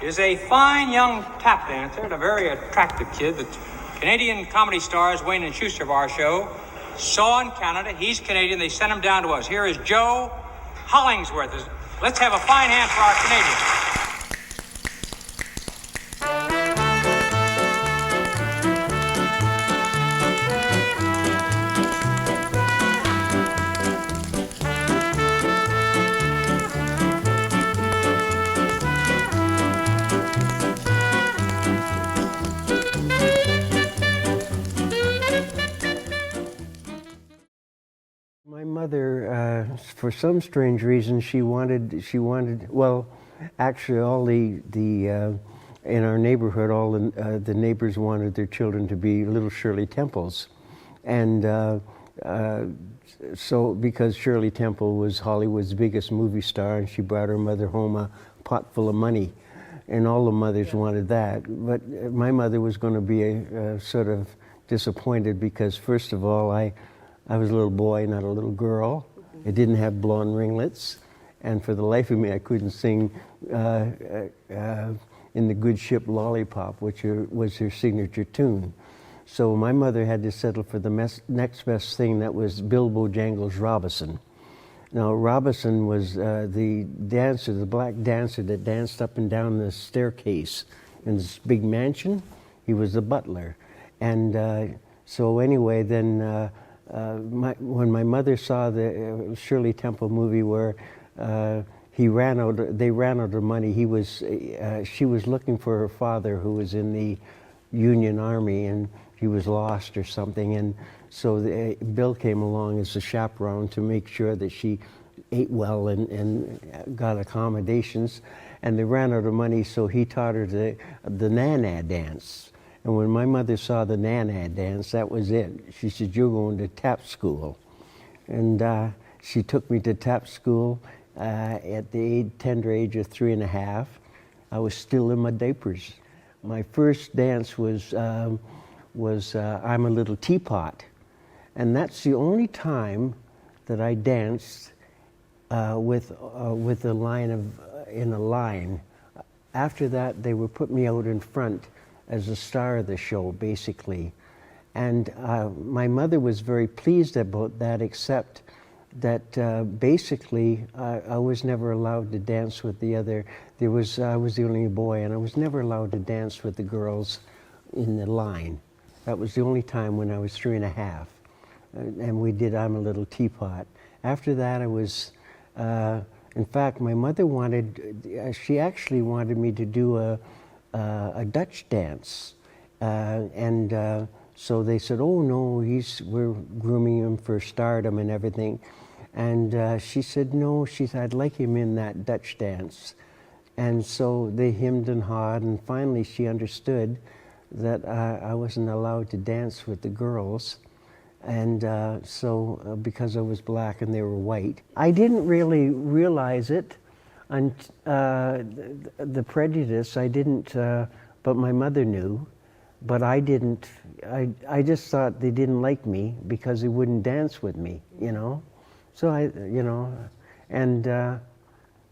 is a fine young tap dancer and a very attractive kid that Canadian comedy stars Wayne and Schuster of our show saw in Canada. He's Canadian. They sent him down to us. Here is Joe Hollingsworth. Let's have a fine hand for our Canadian. My mother, for some strange reason, she wanted, well, actually all in our neighborhood, all the neighbors wanted their children to be little Shirley Temples. And so, because Shirley Temple was Hollywood's biggest movie star, and she brought her mother home a pot full of money, and all the mothers wanted that. But my mother was going to be sort of disappointed because, first of all, I was a little boy, not a little girl. I didn't have blonde ringlets, and for the life of me, I couldn't sing In the Good Ship Lollipop, which was her signature tune. So my mother had to settle for the next best thing, that was Bill BoJangles Robinson. Now, Robinson was the dancer, the black dancer that danced up and down the staircase in this big mansion. He was the butler. And so anyway, then when my mother saw the Shirley Temple movie where they ran out of money, she was looking for her father, who was in the Union Army, and he was lost or something, and so Bill came along as a chaperone to make sure that she ate well and got accommodations, and they ran out of money, so he taught her the Nana dance. And when my mother saw the Nana dance, that was it. She said, "You're going to tap school." And she took me to tap school at the tender age of 3.5. I was still in my diapers. My first dance was I'm a Little Teapot. And that's the only time that I danced with a line in a line. After that, they would put me out in front as a star of the show, basically. And my mother was very pleased about that, except that basically I was never allowed to dance with the other. I was the only boy, and I was never allowed to dance with the girls in the line. That was the only time when I was 3.5. And we did I'm a Little Teapot. After that, I was, in fact, my mother she actually wanted me to do a Dutch dance, and so they said, "Oh no, we're grooming him for stardom and everything," and she said, "No," she said, "I'd like him in that Dutch dance," and so they hemmed and hawed, and finally she understood that I wasn't allowed to dance with the girls, and so because I was black and they were white, I didn't really realize it. And the prejudice, I didn't, but my mother knew, but I didn't. I just thought they didn't like me because they wouldn't dance with me, you know. So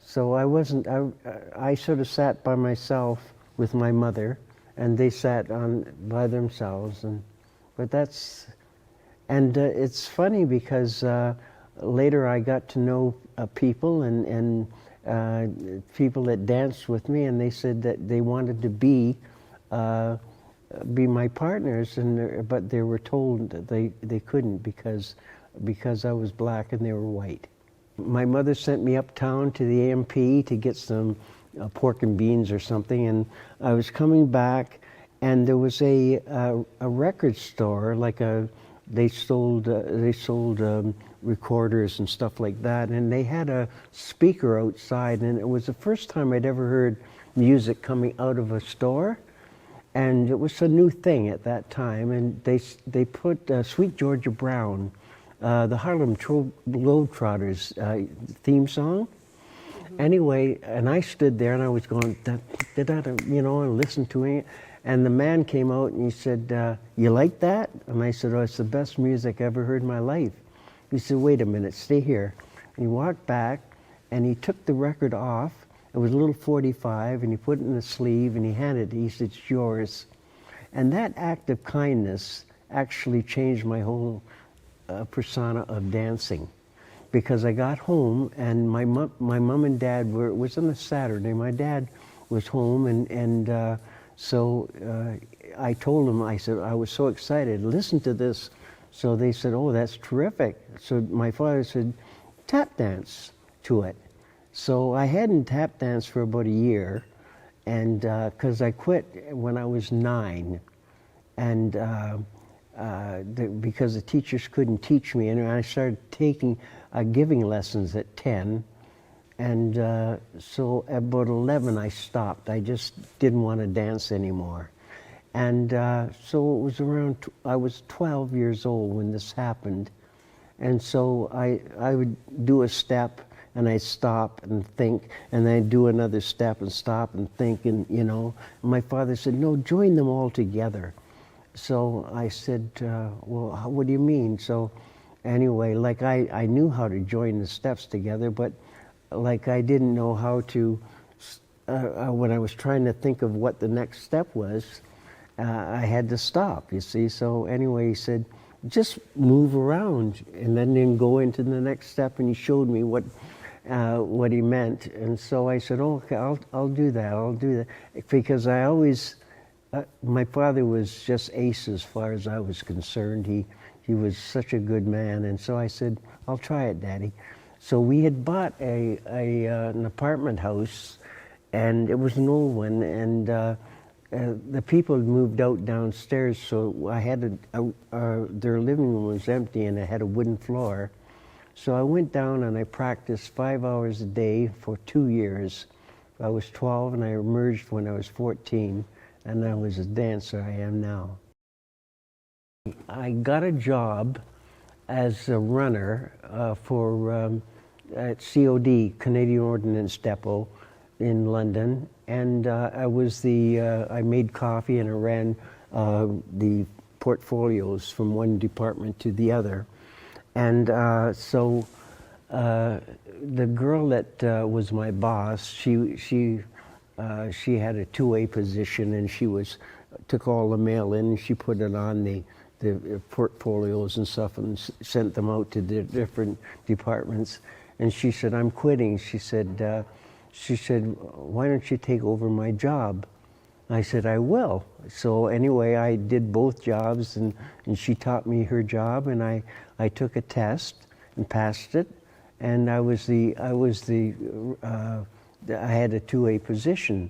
so I wasn't. I sort of sat by myself with my mother, and they sat by themselves. And it's funny because later I got to know people and people that danced with me, and they said that they wanted to be my partners, but they were told that they couldn't because I was black and they were white. My mother sent me uptown to the AMP to get some pork and beans or something, and I was coming back, and there was a record store, they sold recorders and stuff like that, and they had a speaker outside, and it was the first time I'd ever heard music coming out of a store, and it was a new thing at that time, and they put Sweet Georgia Brown, the Harlem Globetrotters theme song. Anyway, and I stood there and I was going, and listened to it. And the man came out and he said, "You like that?" And I said, "Oh, it's the best music I ever heard in my life." He said, "Wait a minute, stay here." And he walked back and he took the record off It was a little 45, and he put it in a sleeve, and he handed it. He said, "It's yours." And that act of kindness actually changed my whole persona of dancing, because I got home, and my mom and dad were. It was on a Saturday. My dad was home, and so I told them. I said I was so excited. Listen to this. So they said, "Oh, that's terrific." So my father said, "Tap dance to it." So I hadn't tap danced for about a year, and because I quit when I was 9, and because the teachers couldn't teach me, and I started taking giving lessons at 10, and so at about 11 I stopped. I just didn't want to dance anymore, and so it was around. I was 12 years old when this happened, and so I would do a step, and I'd stop and think, and then I'd do another step and stop and think, and my father said, "No, join them all together." So I said, "Well, what do you mean?" So anyway, like I knew how to join the steps together, but like I didn't know how to, when I was trying to think of what the next step was, I had to stop, you see. So anyway, he said, "Just move around and then go into the next step," and he showed me what he meant. And so I said, "Oh, okay, I'll do that. I'll do that," because I always, my father was just ace as far as I was concerned. He was such a good man, and so I said, "I'll try it, Daddy." So we had bought an apartment house, and it was an old one, and the people had moved out downstairs, so I had their living room was empty, and it had a wooden floor. So I went down and I practiced 5 hours a day for 2 years. I was 12, and I emerged when I was 14, and I was a dancer I am now. I got a job as a runner at COD, Canadian Ordnance Depot, in London, and I made coffee, and I ran the portfolios from one department to the other. And so the girl that was my boss, she had a 2A position, and she took all the mail in, and she put it on the portfolios and stuff, and sent them out to the different departments. And she said, "I'm quitting." She said, "Why don't you take over my job?" I said, "I will." So anyway, I did both jobs, and she taught me her job, and I took a test and passed it, and I had a 2A position,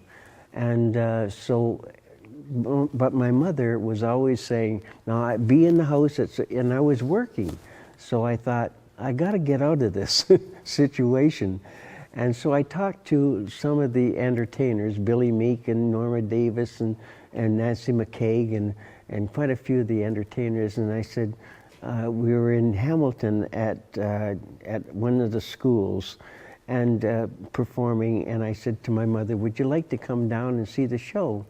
and but my mother was always saying, "No, be in the house," and I was working, so I thought, I got to get out of this situation. And so I talked to some of the entertainers, Billy Meek and Norma Davis and Nancy McCaig and quite a few of the entertainers. And I said, we were in Hamilton at one of the schools and performing. And I said to my mother, "Would you like to come down and see the show?"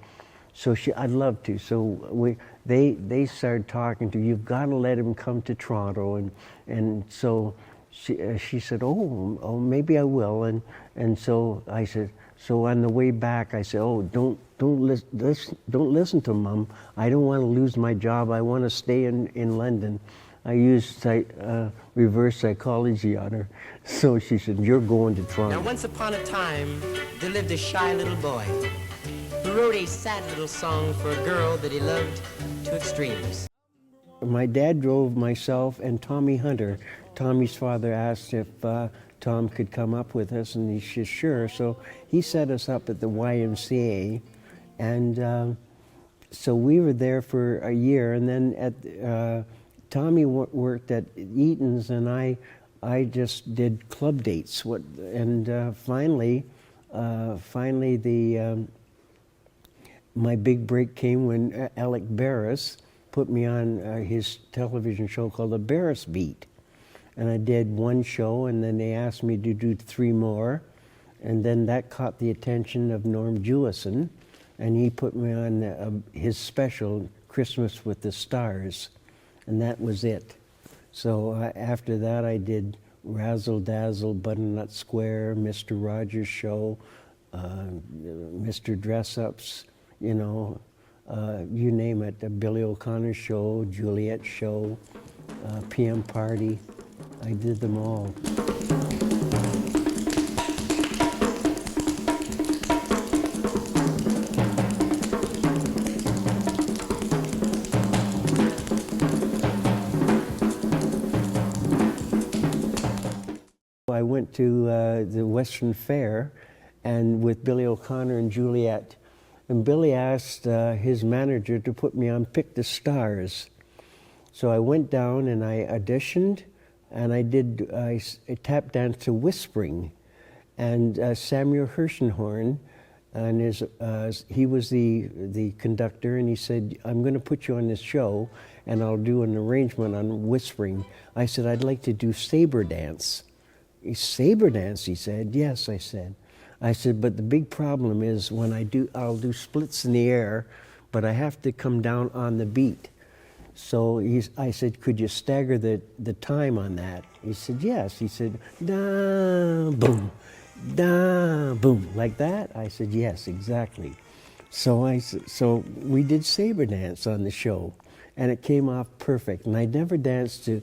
So I'd love to. So they started talking to, "You've got to let him come to Toronto." And so she said, oh, maybe I will. And so I said, so on the way back, I said, "Oh, don't listen to Mom. I don't want to lose my job. I want to stay in London." I used reverse psychology on her. So she said, "You're going to Toronto." Now, once upon a time, there lived a shy little boy who wrote a sad little song for a girl that he loved to extremes. My dad drove myself and Tommy Hunter. Tommy's father asked if Tom could come up with us, and he said sure. So he set us up at the YMCA, and so we were there for a year. And then Tommy worked at Eaton's, and I just did club dates. Finally, my big break came when Alec Barris put me on his television show called The Barris Beat. And I did one show, and then they asked me to do 3 more. And then that caught the attention of Norm Jewison, and he put me on his special, Christmas with the Stars. And that was it. So after that, I did Razzle Dazzle, Butternut Square, Mr. Rogers' Show, Mr. Dress-Ups, you know, you name it, the Billy O'Connor show, Juliet show, PM Party. I did them all. I went to the Western Fair and with Billy O'Connor and Juliet, and Billy asked his manager to put me on Pick the Stars. So I went down and I auditioned, and I tap danced to Whispering, and Samuel Hirschenhorn, and he was the conductor, and he said, I'm going to put you on this show and I'll do an arrangement on Whispering. I said, I'd like to do saber dance. Saber dance, he said. Yes, I said. But the big problem is when I'll do splits in the air, but I have to come down on the beat. So I said, could you stagger the time on that? He said, yes. He said, da, boom, like that? I said, yes, exactly. So we did saber dance on the show, and it came off perfect. And I never danced to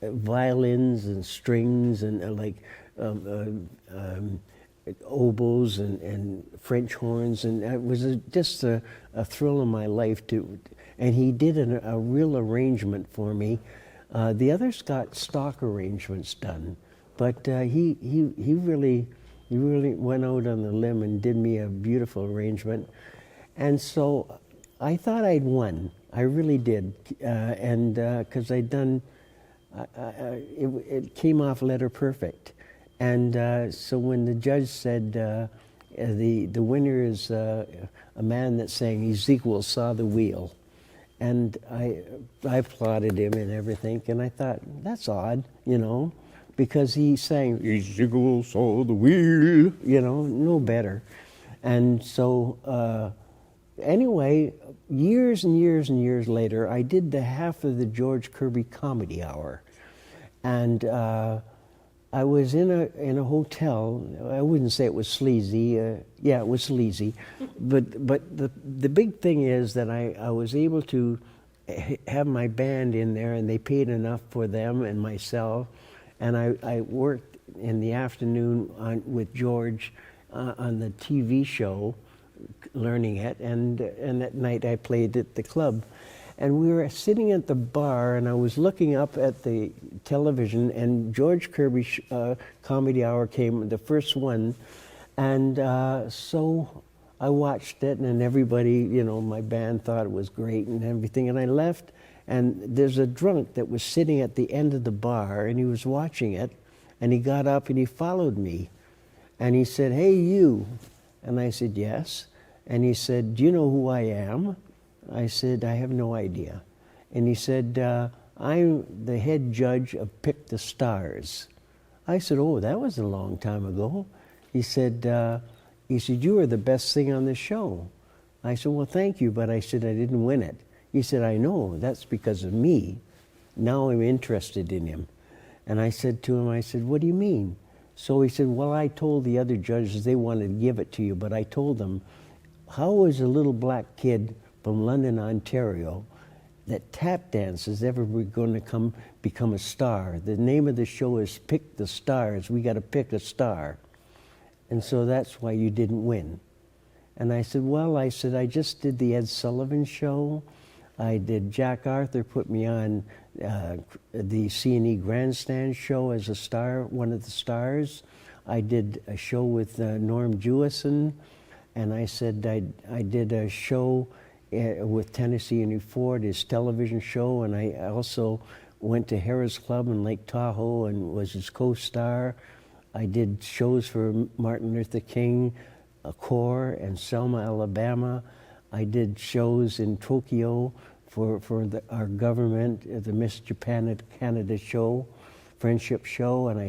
violins and strings and oboes and French horns, and it was just a thrill in my life and he did a real arrangement for me. The others got stock arrangements done, but he really went out on the limb and did me a beautiful arrangement. And so I thought I'd won. I really did, and because I'd done. It came off letter perfect, and so when the judge said the winner is a man that sang Ezekiel saw the wheel, and I applauded him and everything, and I thought that's odd, you know, because he sang Ezekiel saw the wheel, you know, no better, and so. Anyway, years and years and years later, I did the half of the George Kirby Comedy Hour, and I was in a hotel. I wouldn't say it was sleazy. Yeah, it was sleazy, but the big thing is that I was able to have my band in there, and they paid enough for them and myself, and I worked in the afternoon with George on the TV show, learning it, and at night I played at the club. And we were sitting at the bar, and I was looking up at the television, and George Kirby's Comedy Hour came, the first one, and so I watched it, and everybody, you know, my band thought it was great and everything, and I left, and there's a drunk that was sitting at the end of the bar, and he was watching it, and he got up and he followed me, and he said, "Hey, you." And I said, "Yes." And he said, "Do you know who I am?" I said, "I have no idea." And he said, "I'm the head judge of Pick the Stars." I said, "Oh, that was a long time ago." He said, "You were the best thing on the show." I said, "Well, thank you," but I said, "I didn't win it." He said, "I know, that's because of me. Now I'm interested in him." And I said to him, I said, "What do you mean?" So he said, "Well, I told the other judges they wanted to give it to you, but I told them, how is a little black kid from London, Ontario, that tap dances ever going to become a star? The name of the show is Pick the Stars. We got to pick a star. And so that's why you didn't win." And I said, "Well," I said, "I just did the Ed Sullivan Show. I did Jack Arthur put me on the C&E Grandstand show as a star, one of the stars. I did a show with Norm Jewison, and I said I did a show with Tennessee and Ford, his television show, and I also went to Harrah's Club in Lake Tahoe and was his co-star. I did shows for Martin Luther King, Corps, and Selma, Alabama. I did shows in Tokyo for our government, the Miss Japan Canada show, friendship show, and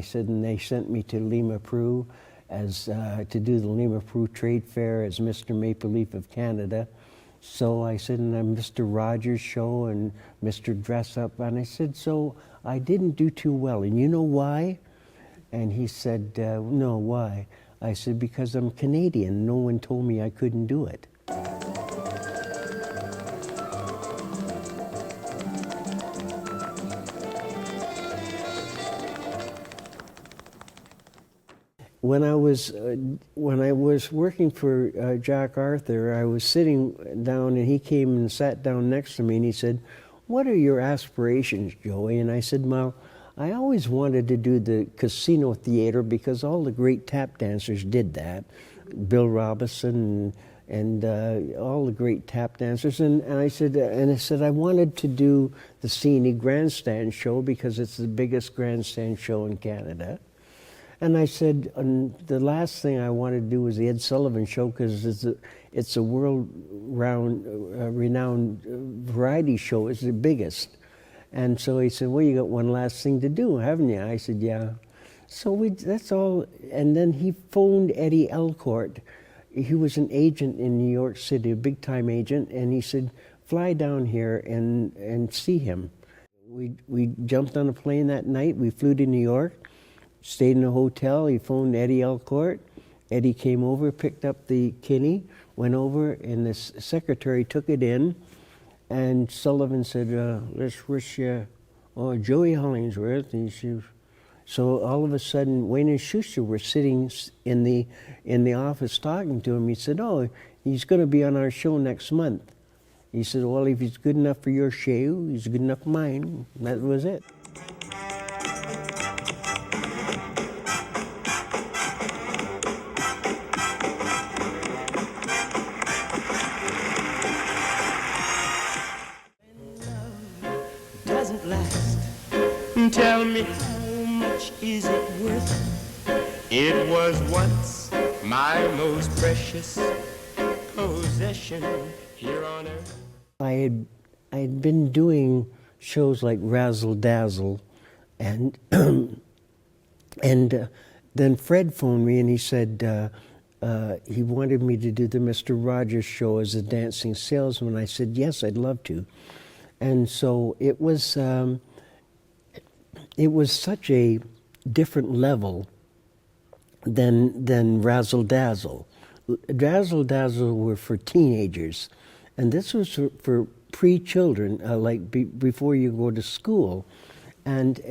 they sent me to Lima, Peru, to do the Lima, Peru Trade Fair as Mr. Maple Leaf of Canada. So I said, and Mr. Rogers show and Mr. Dress Up, and I said, so I didn't do too well, and you know why? And he said, no, why? I said, because I'm Canadian. No one told me I couldn't do it. When I was working for Jack Arthur, I was sitting down, and he came and sat down next to me, and he said, "What are your aspirations, Joey?" And I said, "Well, I always wanted to do the casino theater because all the great tap dancers did that, Bill Robinson and all the great tap dancers." And I said, I wanted to do the 𝗝cie grandstand show because it's the biggest grandstand show in Canada. And I said, the last thing I wanted to do was the Ed Sullivan Show because it's a renowned variety show. It's the biggest. And so he said, "Well, you got one last thing to do, haven't you?" I said, "Yeah." So that's all. And then he phoned Eddie Elcourt. He was an agent in New York City, a big-time agent, and he said, "Fly down here and see him." We jumped on a plane that night. We flew to New York. Stayed in a hotel. He phoned Eddie Elcourt. Eddie came over, picked up the kidney, went over, and the secretary took it in. And Sullivan said, "Let's wish Joey Hollingsworth." So all of a sudden, Wayne and Schuster were sitting in the office talking to him. He said, "Oh, he's going to be on our show next month." He said, "Well, if he's good enough for your show, he's good enough for mine." That was it. Tell me, how much is it worth? It was once my most precious possession here on earth. I had been doing shows like Razzle Dazzle, and then Fred phoned me and he said he wanted me to do the Mr. Rogers Show as a dancing salesman. I said, "Yes, I'd love to." And so it was such a different level than Razzle Dazzle. Razzle Dazzle were for teenagers, and this was for pre-children, before you go to school, and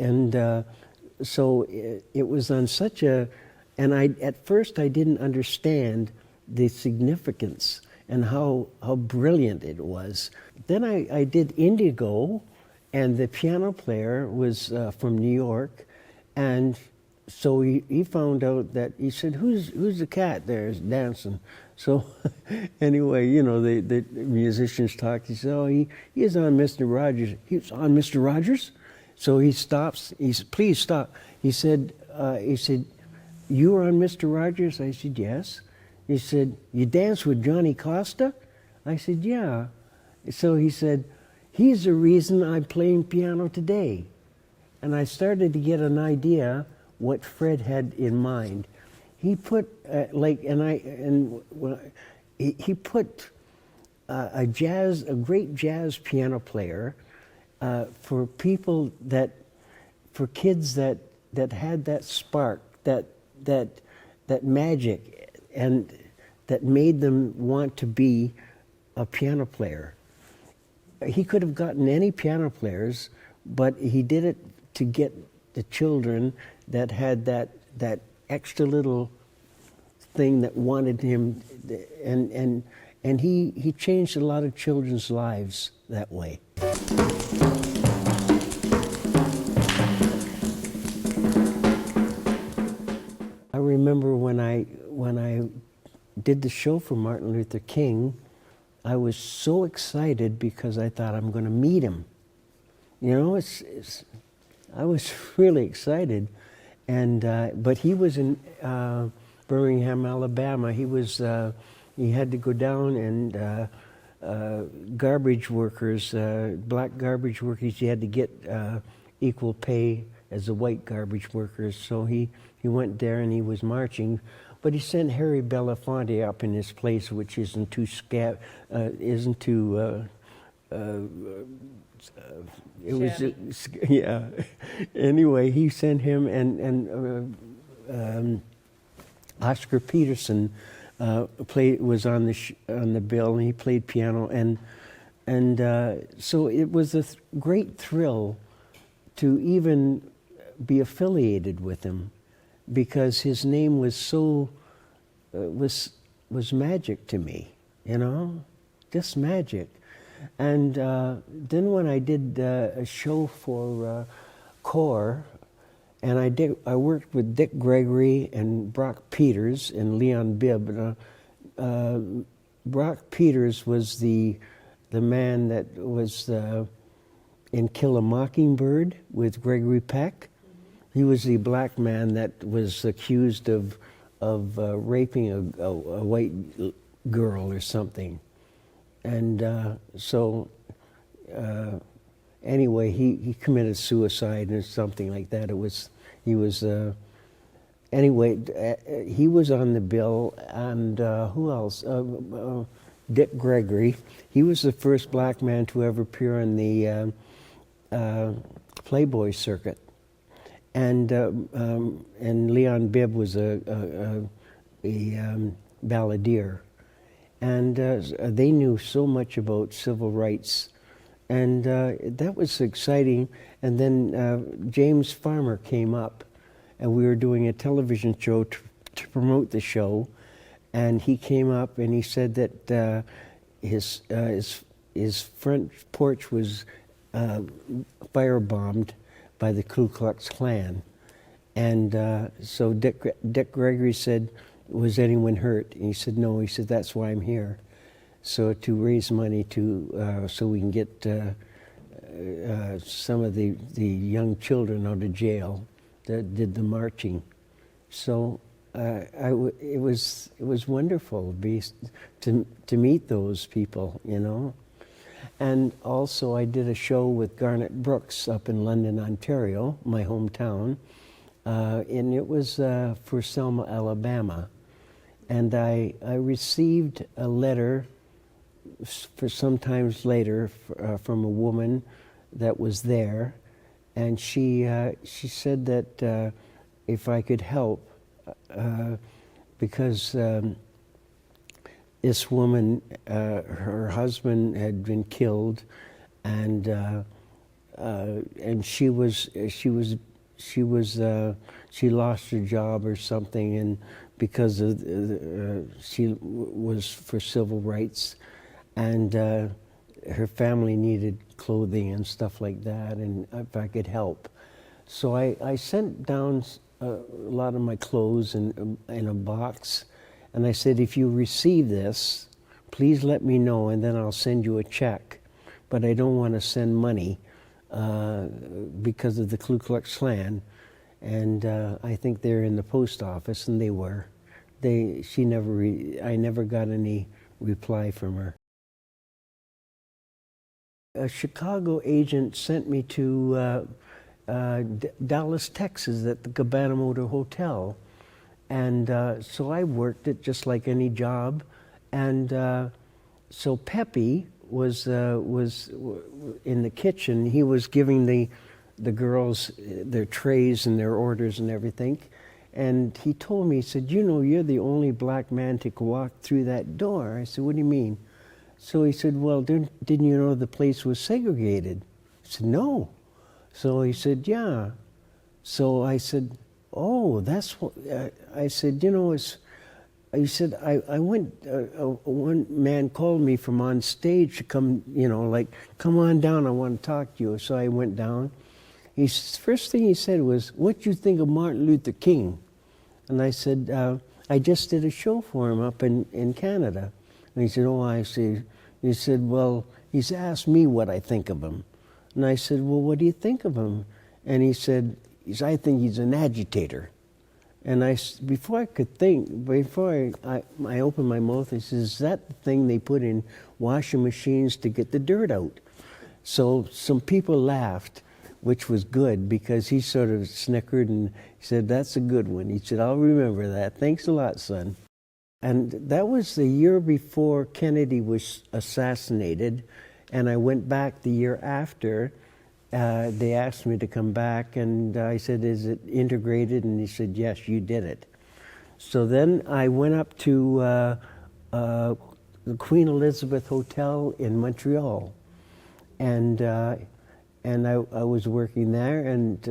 so it was on such a. And at first I didn't understand the significance and how brilliant it was. Then I did Indigo. And the piano player was from New York, and so he found out that, he said, who's the cat there is dancing? So anyway, the musicians talked. He said, "Oh, he is on Mr. Rogers." He was on Mr. Rogers? So he stops. He said, "Please stop." He said, "You were on Mr. Rogers?" I said, "Yes." He said, "You danced with Johnny Costa?" I said, "Yeah." So he said, "He's the reason I'm playing piano today." And I started to get an idea what Fred had in mind. He put he put a great jazz piano player for people for kids that had that spark, that magic, and that made them want to be a piano player. He could have gotten any piano players, but he did it to get the children that had that extra little thing that wanted him, and he changed a lot of children's lives that way. I remember when I did the show for Martin Luther King, I was so excited because I thought I'm going to meet him. I was really excited, but he was in Birmingham, Alabama. He had to go down, and garbage workers, black garbage workers, he had to get equal pay as the white garbage workers. So he went there and he was marching. But he sent Harry Belafonte up in his place, which isn't too it was yeah. Anyway, he sent him, and Oscar Peterson was on the bill, and he played piano, and so it was a great thrill to even be affiliated with him, because his name was so was magic to me, just magic. And then when I did a show for CORE, and I worked with Dick Gregory and Brock Peters and Leon Bibb. Brock Peters was the man that was in Kill a Mockingbird with Gregory Peck. He was the black man that was accused of raping a white girl or something. And so anyway, he committed suicide or something like that. Anyway, he was on the bill, and who else? Dick Gregory. He was the first black man to ever appear on the Playboy circuit. And Leon Bibb was a balladeer. And they knew so much about civil rights. And that was exciting. And then James Farmer came up, and we were doing a television show to promote the show. And he came up and he said that his front porch was firebombed by the Ku Klux Klan. And so Dick Gregory said, "Was anyone hurt?" And he said, "No." He said, "That's why I'm here." So to raise money so we can get some of the young children out of jail that did the marching. So it was wonderful to meet those people, And also I did a show with Garnet Brooks up in London, Ontario, my hometown, and it was for Selma, Alabama. And I received a letter for some times later from a woman that was there, and she said that if I could help, because this woman, her husband had been killed, and she lost her job or something, and because of she was for civil rights, and her family needed clothing and stuff like that, and if I could help. So I sent down a lot of my clothes in a box, and I said, if you receive this, please let me know, and then I'll send you a check. But I don't want to send money because of the Ku Klux Klan. And I think they're in the post office, and they were. I never got any reply from her. A Chicago agent sent me to Dallas, Texas, at the Cabana Motor Hotel, and so I worked it just like any job. And so Pepe was in the kitchen. He was giving the girls their trays and their orders and everything. And he told me, he said, you're the only black man to walk through that door. I said, what do you mean? So he said, well, didn't you know the place was segregated? I said, no. So he said, yeah. So I said, oh, that's what, I said, he said, I went, one man called me from on stage to come, come on down, I want to talk to you. So I went down. First thing he said was, what do you think of Martin Luther King? And I said, I just did a show for him up in Canada. And he said, oh, I see. He said, well, he's asked me what I think of him. And I said, well, what do you think of him? And he said, I think he's an agitator. And before I could think, before I opened my mouth, I said, is that the thing they put in washing machines to get the dirt out? So some people laughed, which was good, because he sort of snickered and he said, that's a good one. He said, I'll remember that. Thanks a lot, son. And that was the year before Kennedy was assassinated, and I went back the year after. They asked me to come back, and I said, is it integrated? And he said, yes, you did it. So then I went up to the Queen Elizabeth Hotel in Montreal, and I was working there, and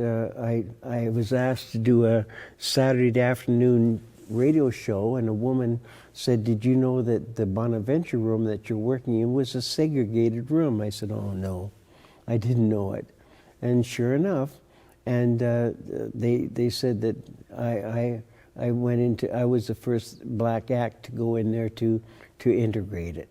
I was asked to do a Saturday afternoon radio show, and a woman said, "Did you know that the Bonaventure room that you're working in was a segregated room?" I said, "Oh no, I didn't know it." And sure enough, and they said that I was the first black act to go in there to integrate it.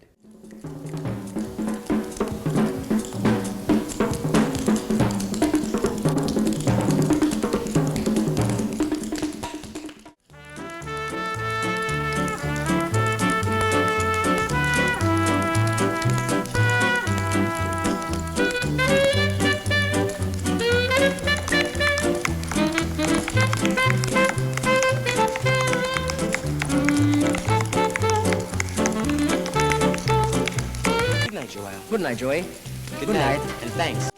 Good night, Joey. Good night. And thanks.